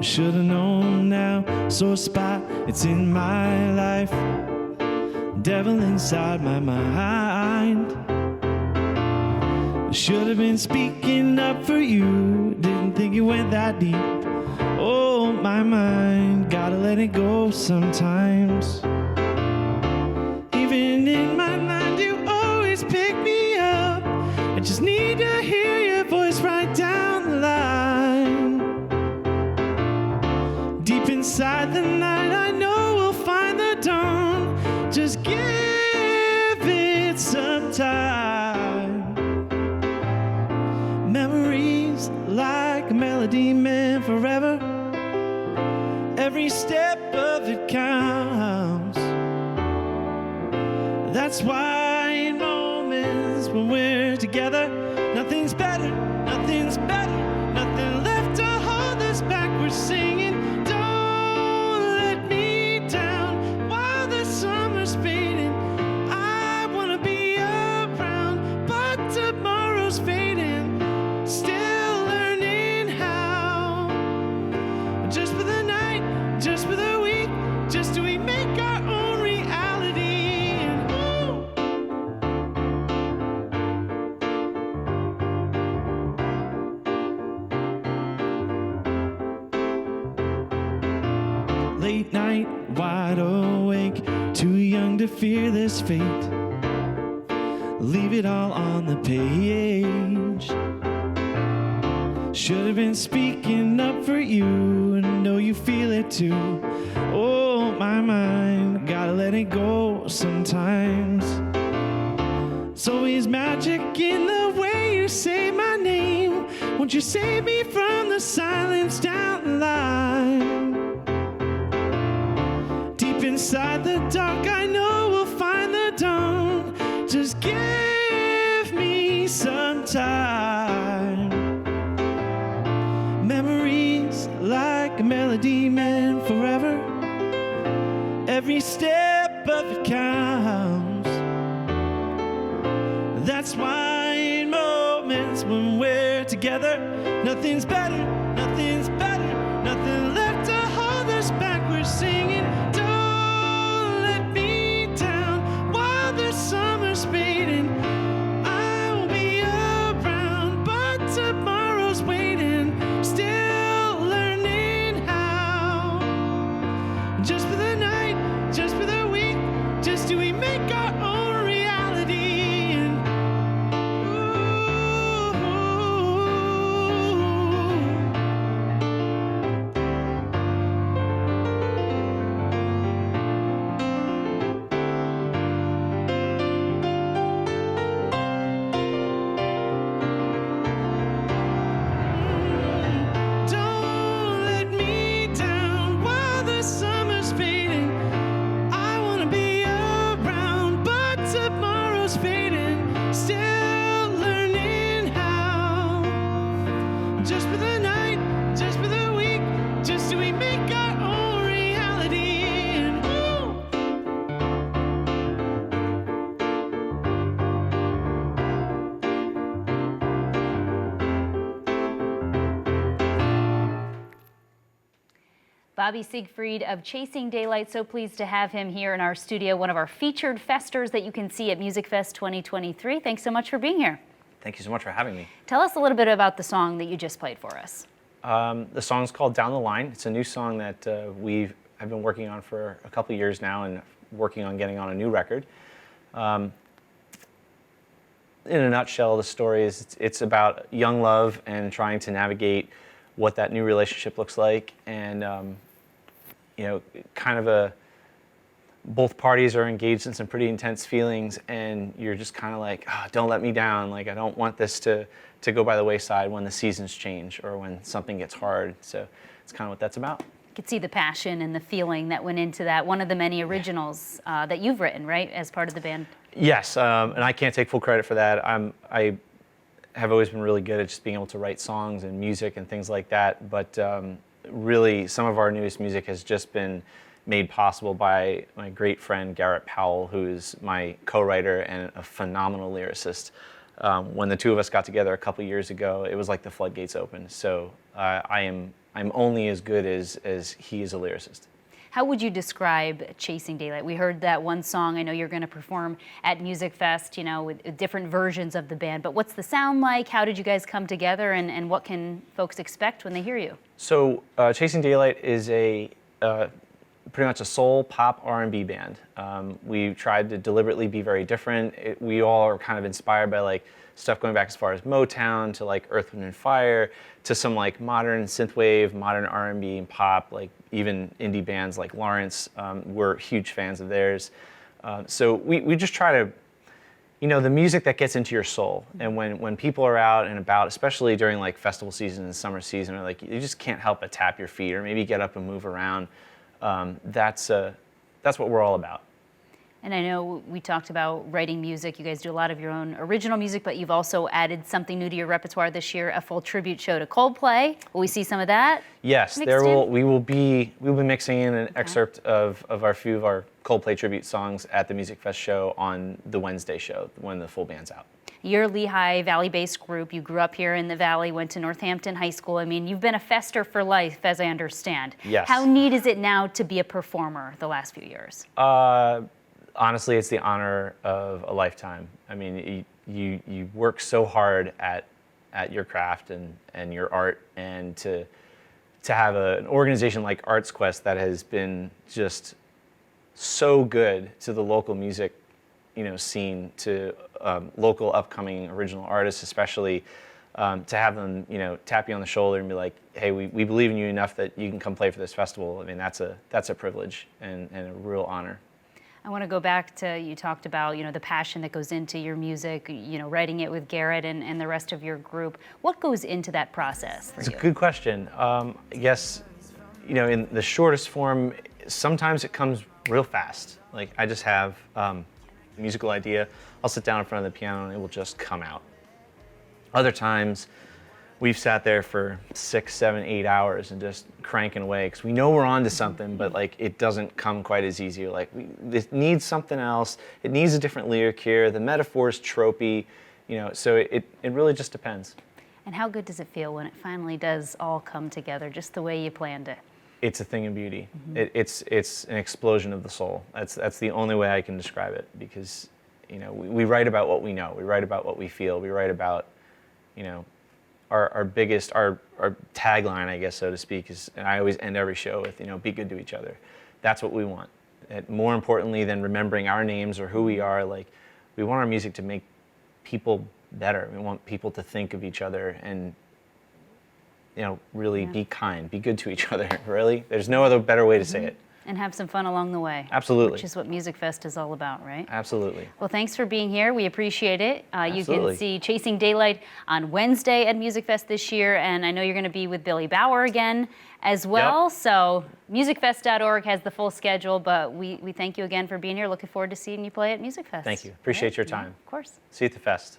Should've known now, sore spot, it's in my life. Devil inside my mind. Should've been speaking up for you, didn't think it went that deep. Oh, my mind, gotta let it go sometimes. Even in my mind, you always pick me up. I just need to hear your voice right down the line. Deep inside the night, I know we'll find the dawn. Just give it some time. Memories like a melody meant forever. Every step of it counts. That's why in moments when we're together, nothing's better, nothing's better, nothing left to hold us back. We're singing, don't let me down while the summer's fading. I wanna be around, but tomorrow's fading. Still learning how. Just for the night, just for the week, just do we make our own reality. And late night, wide awake, too young to fear this fate. Leave it all on the page. Should have been speaking up for you, and know you feel it too. Oh, my mind, gotta let it go sometimes. It's always magic in the way you say my name. Won't you save me from the silence down the line? Deep inside the dark, I know we'll find the dawn. Just give me some time. Memories like a melody meant forever. Every step of it counts. That's why in moments when we're together, nothing's better, nothing's better, nothing left to hold us back. We're singing, don't let me down while the summer's fading. I will be around, but tomorrow's waiting. Still learning how. Just for the night, just for the week, just do we make our own reality. And don't let me down while the summer's fading. I wanna be around, but tomorrow's fading. Still learning how. Just for the night, just for the week, just do we make our own reality. And Bobby Siegfried of Chasing Daylight, so pleased to have him here in our studio, one of our featured festers that you can see at Musikfest 2023. Thanks so much for being here. Thank you so much for having me. Tell us a little bit about the song that you just played for us. The song's called Down the Line. It's a new song that I've been working on for a couple years now and working on getting on a new record. In a nutshell, the story is it's about young love and trying to navigate what that new relationship looks like, and kind of both parties are engaged in some pretty intense feelings, and you're just kind of like, oh, don't let me down. Like, I don't want this to go by the wayside when the seasons change or when something gets hard. So it's kind of what that's about. You could see the passion and the feeling that went into that. One of the many originals that you've written, right, as part of the band? Yes, and I can't take full credit for that. I have always been really good at just being able to write songs and music and things like that, but really some of our newest music has just been made possible by my great friend Garrett Powell, who's my co-writer and a phenomenal lyricist. When the two of us got together a couple years ago, it was like the floodgates opened. So I'm only as good as he is a lyricist. How would you describe Chasing Daylight? We heard that one song. I know you're going to perform at Musikfest, you know, with different versions of the band. But what's the sound like? How did you guys come together? And what can folks expect when they hear you? So Chasing Daylight is pretty much a soul pop R&B band. We tried to deliberately be very different. We all are kind of inspired by like stuff going back as far as Motown to like Earth, Wind and Fire to some like modern synthwave, modern R&B and pop, like even indie bands like Lawrence. We're huge fans of theirs. So we just try to, you know, the music that gets into your soul. And when people are out and about, especially during like festival season and summer season, or like you just can't help but tap your feet or maybe get up and move around. That's what we're all about. And I know we talked about writing music. You guys do a lot of your own original music, but you've also added something new to your repertoire this year, a full tribute show to Coldplay. Will we see some of that? Yes, we will be mixing in an excerpt of a few of our Coldplay tribute songs at the Musikfest show on the Wednesday show when the full band's out. You're a Lehigh Valley-based group. You grew up here in the Valley, went to Northampton High School. I mean, you've been a fester for life, as I understand. Yes. How neat is it now to be a performer the last few years? Honestly, it's the honor of a lifetime. I mean, you work so hard at your craft and your art, and to have an organization like Arts Quest that has been just so good to the local music, you know, scene, to local upcoming original artists, especially to have them, you know, tap you on the shoulder and be like, hey, we believe in you enough that you can come play for this festival. I mean, that's a privilege and a real honor. I want to go back to, you talked about, you know, the passion that goes into your music, you know, writing it with Garrett and the rest of your group. What goes into that process for you? It's a good question. I guess, you know, in the shortest form, sometimes it comes real fast. Like I just have a musical idea. I'll sit down in front of the piano and it will just come out. Other times, we've sat there for 6, 7, 8 hours and just cranking away because we know we're onto something, but like it doesn't come quite as easy. Like it needs something else. It needs a different lyric here. The metaphor's tropey, you know. So it really just depends. And how good does it feel when it finally does all come together, just the way you planned it? It's a thing of beauty. It's an explosion of the soul. That's the only way I can describe it, because you know we write about what we know. We write about what we feel. We write about, you know, our biggest, our tagline, I guess, so to speak, is, and I always end every show with, you know, be good to each other. That's what we want. And more importantly than remembering our names or who we are, like, we want our music to make people better. We want people to think of each other and, you know, really be kind, be good to each other, really. There's no other better way to say it. And have some fun along the way. Absolutely. Which is what Musikfest is all about, right? Absolutely. Well, thanks for being here. We appreciate it. You Absolutely. can see Chasing Daylight on Wednesday at Musikfest this year, and I know you're going to be with Billy Bauer again as well. Yep. So musikfest.org has the full schedule, but we thank you again for being here. Looking forward to seeing you play at Musikfest. Thank you. Appreciate your time. Of course. See you at the fest.